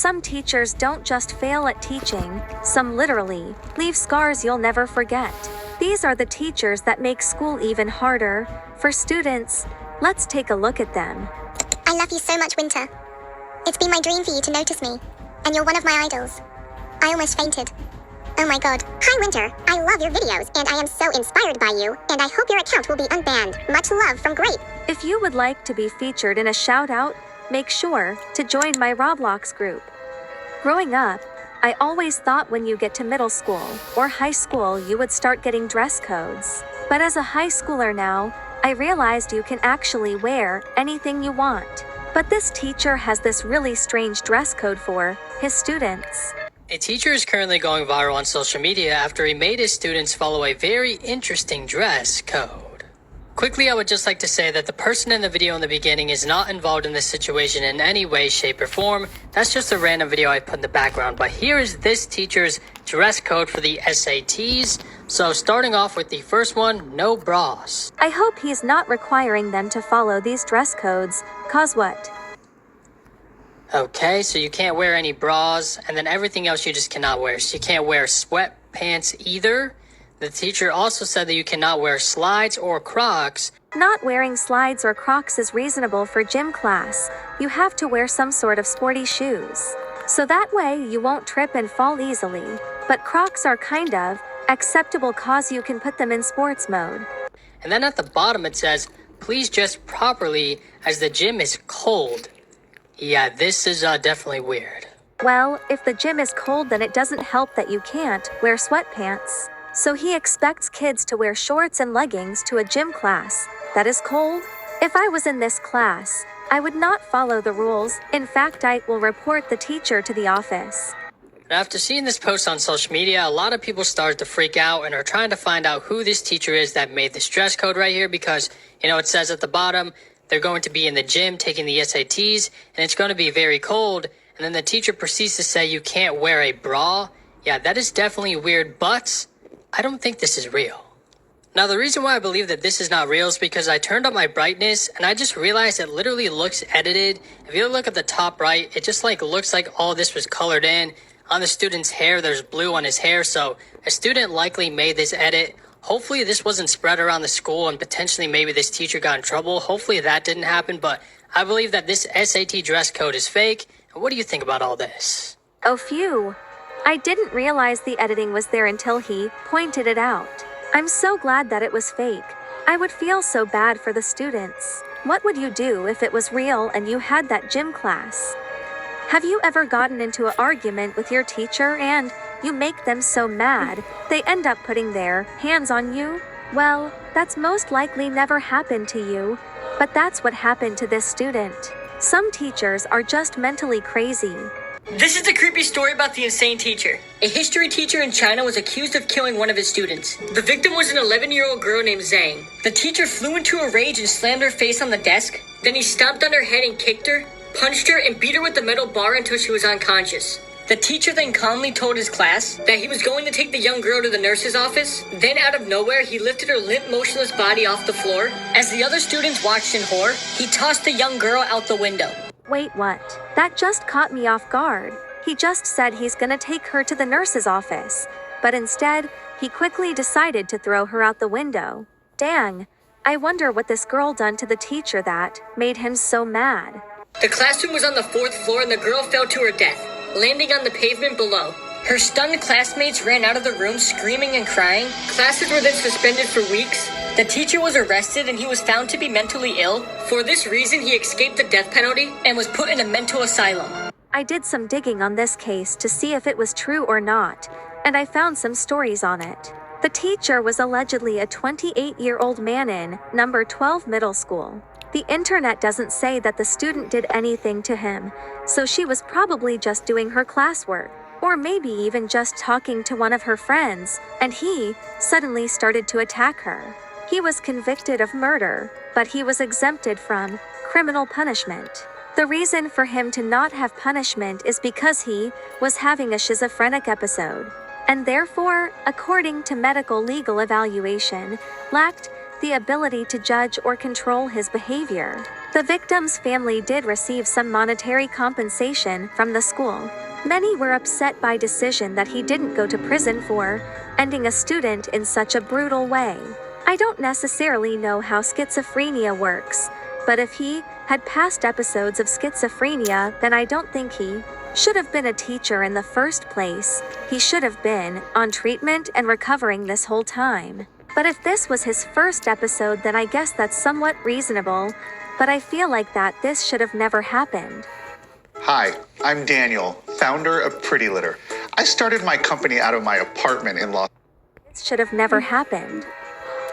some teachers don't just fail at teaching, some literally leave scars you'll never forget. These are the teachers that make school even harder for students. Let's take a look at them. I love you so much, Winter. It's been my dream for you to notice me, and you're one of my idols. I almost fainted. Oh my god. Hi, Winter. I love your videos, and I am so inspired by you, and I hope your account will be unbanned. Much love from Grape. If you would like to be featured in a shout-out, make sure to join my Roblox group. Growing up, I always thought when you get to middle school or high school you would start getting dress codes. But as a high schooler now, I realized you can actually wear anything you want. But this teacher has this really strange dress code for his students. A teacher is currently going viral on social media after he made his students follow a very interesting dress code. Quickly, I would just like to say that the person in the video in the beginning is not involved in this situation in any way, shape, or form. That's just a random video I put in the background. But here is this teacher's dress code for the SATs. So starting off with the first one, no bras. I hope he's not requiring them to follow these dress codes, cause what? Okay, so you can't wear any bras, and then everything else you just cannot wear. So you can't wear sweatpants either. The teacher also said that you cannot wear slides or Crocs. Not wearing slides or Crocs is reasonable for gym class. You have to wear some sort of sporty shoes. So that way you won't trip and fall easily. But Crocs are kind of acceptable cause you can put them in sports mode. And then at the bottom it says, please dress properly as the gym is cold. Yeah, this is definitely weird. Well, if the gym is cold, then it doesn't help that you can't wear sweatpants. So he expects kids to wear shorts and leggings to a gym class that is cold? If I was in this class, I would not follow the rules. In fact, I will report the teacher to the office. After seeing this post on social media, a lot of people started to freak out and are trying to find out who this teacher is that made this dress code right here because, it says at the bottom, they're going to be in the gym taking the SATs and it's going to be very cold. And then the teacher proceeds to say you can't wear a bra. Yeah, that is definitely weird, but I don't think this is real. Now, the reason why I believe that this is not real is because I turned up my brightness and I just realized it literally looks edited. If you look at the top right, it just looks like all this was colored in. On the student's hair, there's blue on his hair, so a student likely made this edit. Hopefully this wasn't spread around the school and potentially maybe this teacher got in trouble. Hopefully that didn't happen, but I believe that this SAT dress code is fake. And what do you think about all this? Oh phew. I didn't realize the editing was there until he pointed it out. I'm so glad that it was fake. I would feel so bad for the students. What would you do if it was real and you had that gym class? Have you ever gotten into an argument with your teacher and you make them so mad, they end up putting their hands on you? Well, that's most likely never happened to you, but that's what happened to this student. Some teachers are just mentally crazy. This is a creepy story about the insane teacher. A history teacher in China was accused of killing one of his students. The victim was an 11-year-old girl named Zhang. The teacher flew into a rage and slammed her face on the desk. Then he stomped on her head and kicked her, punched her, and beat her with the metal bar until she was unconscious. The teacher then calmly told his class that he was going to take the young girl to the nurse's office. Then out of nowhere, he lifted her limp, motionless body off the floor. As the other students watched in horror, he tossed the young girl out the window. Wait, what? That just caught me off guard. He just said he's gonna take her to the nurse's office, but instead, he quickly decided to throw her out the window. Dang, I wonder what this girl done to the teacher that made him so mad. The classroom was on the 4th floor and the girl fell to her death, landing on the pavement below. Her stunned classmates ran out of the room screaming and crying. Classes were then suspended for weeks. The teacher was arrested and he was found to be mentally ill. For this reason, he escaped the death penalty and was put in a mental asylum. I did some digging on this case to see if it was true or not, and I found some stories on it. The teacher was allegedly a 28-year-old man in number 12 middle school. The internet doesn't say that the student did anything to him, so she was probably just doing her classwork, or maybe even just talking to one of her friends, and he suddenly started to attack her. He was convicted of murder, but he was exempted from criminal punishment. The reason for him to not have punishment is because he was having a schizophrenic episode, and therefore, according to medical legal evaluation, lacked the ability to judge or control his behavior. The victim's family did receive some monetary compensation from the school. Many were upset by decision that he didn't go to prison for ending a student in such a brutal way. I don't necessarily know how schizophrenia works, but if he had past episodes of schizophrenia, then I don't think he should have been a teacher in the first place. He should have been on treatment and recovering this whole time. But if this was his first episode, then I guess that's somewhat reasonable, but I feel like that this should have never happened. Hi, I'm Daniel, founder of Pretty Litter. I started my company out of my apartment in Los Angeles. This should have never happened.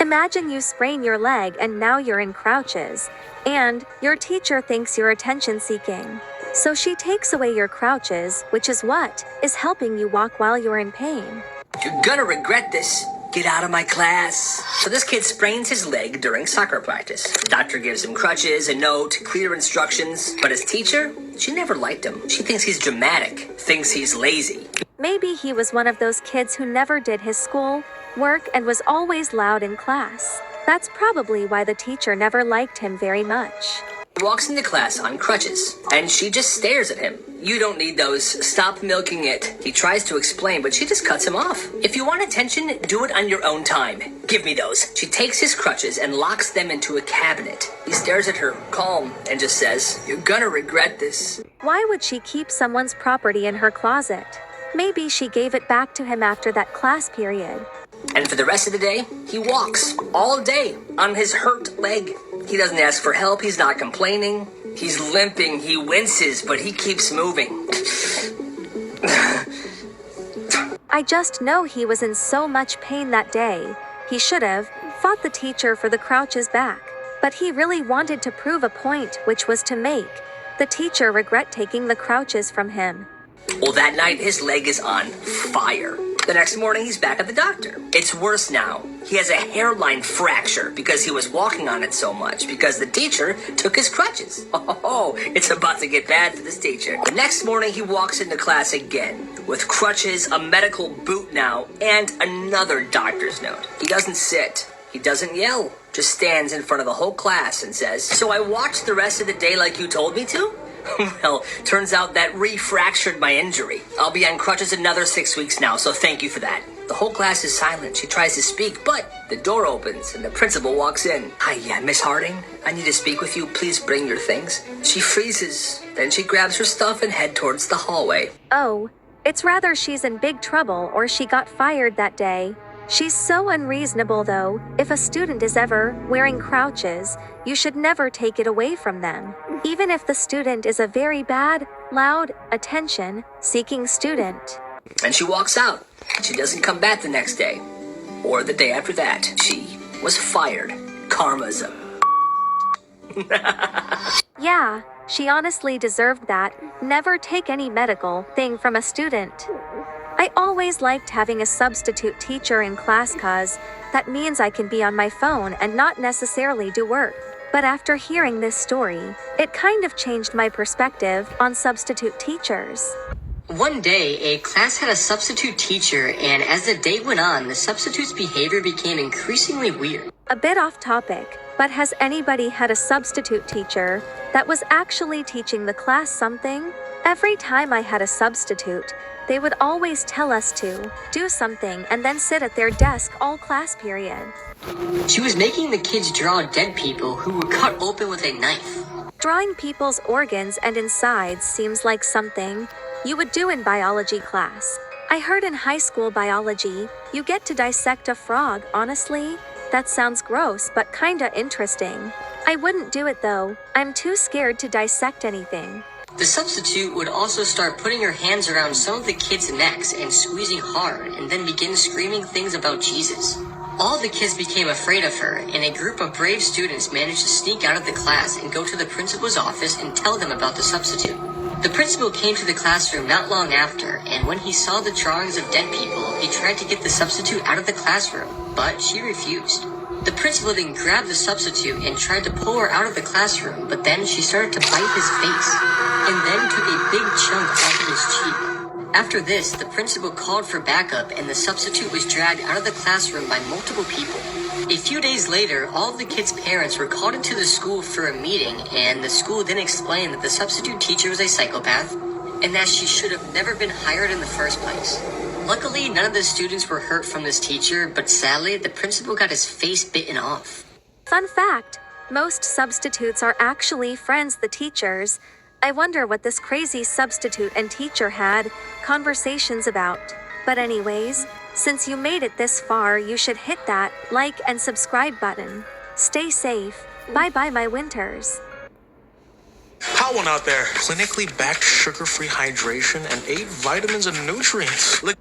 Imagine you sprain your leg and now you're in crutches, and your teacher thinks you're attention-seeking. So she takes away your crutches, which is what is helping you walk while you're in pain. You're gonna regret this. Get out of my class. So this kid sprains his leg during soccer practice. Doctor gives him crutches, a note, clear instructions. But his teacher, she never liked him. She thinks he's dramatic, thinks he's lazy. Maybe he was one of those kids who never did his school work and was always loud in class. That's probably why the teacher never liked him very much. He walks into class on crutches, and she just stares at him. You don't need those. Stop milking it. He tries to explain, but she just cuts him off. If you want attention, do it on your own time. Give me those. She takes his crutches and locks them into a cabinet. He stares at her, calm, and just says, "You're gonna regret this." Why would she keep someone's property in her closet? Maybe she gave it back to him after that class period. And for the rest of the day, he walks all day on his hurt leg. He doesn't ask for help. He's not complaining. He's limping. He winces, but he keeps moving. I just know he was in so much pain that day. He should have fought the teacher for the crutches back. But he really wanted to prove a point, which was to make the teacher regret taking the crutches from him. Well, that night, his leg is on fire. The next morning, he's back at the doctor. It's worse now. He has a hairline fracture because he was walking on it so much because the teacher took his crutches. Oh, it's about to get bad for this teacher. The next morning, he walks into class again with crutches, a medical boot now, and another doctor's note. He doesn't sit. He doesn't yell. Just stands in front of the whole class and says, "So I watched the rest of the day like you told me to?" Well, turns out that refractured my injury. I'll be on crutches another 6 weeks now, so thank you for that. The whole class is silent. She tries to speak, but the door opens and the principal walks in. "Hi, Miss Harding. I need to speak with you. Please bring your things." She freezes. Then she grabs her stuff and head towards the hallway. Oh, it's rather she's in big trouble or she got fired that day. She's so unreasonable though. If a student is ever wearing crutches, you should never take it away from them. Even if the student is a very bad, loud, attention-seeking student. And she walks out. She doesn't come back the next day. Or the day after that. She was fired. Karma's a... Yeah, she honestly deserved that. Never take any medical thing from a student. I always liked having a substitute teacher in class cause that means I can be on my phone and not necessarily do work. But after hearing this story, it kind of changed my perspective on substitute teachers. One day, a class had a substitute teacher, and as the day went on, the substitute's behavior became increasingly weird. A bit off topic, but has anybody had a substitute teacher that was actually teaching the class something? Every time I had a substitute, they would always tell us to do something and then sit at their desk all class period. She was making the kids draw dead people who were cut open with a knife. Drawing people's organs and insides seems like something you would do in biology class. I heard in high school biology, you get to dissect a frog. Honestly, that sounds gross but kinda interesting. I wouldn't do it though. I'm too scared to dissect anything. The substitute would also start putting her hands around some of the kids' necks and squeezing hard, and then begin screaming things about Jesus. All the kids became afraid of her, and a group of brave students managed to sneak out of the class and go to the principal's office and tell them about the substitute. The principal came to the classroom not long after, and when he saw the drawings of dead people, he tried to get the substitute out of the classroom, but she refused. The principal then grabbed the substitute and tried to pull her out of the classroom, but then she started to bite his face, and then took a big chunk off of his cheek. After this, the principal called for backup, and the substitute was dragged out of the classroom by multiple people. A few days later, all of the kids' parents were called into the school for a meeting, and the school then explained that the substitute teacher was a psychopath, and that she should have never been hired in the first place. Luckily, none of the students were hurt from this teacher, but sadly, the principal got his face bitten off. Fun fact, most substitutes are actually friends the teachers. I wonder what this crazy substitute and teacher had conversations about. But anyways, since you made it this far, you should hit that like and subscribe button. Stay safe. Bye bye my winters. Hot one out there. Clinically backed sugar-free hydration and 8 vitamins and nutrients. Look.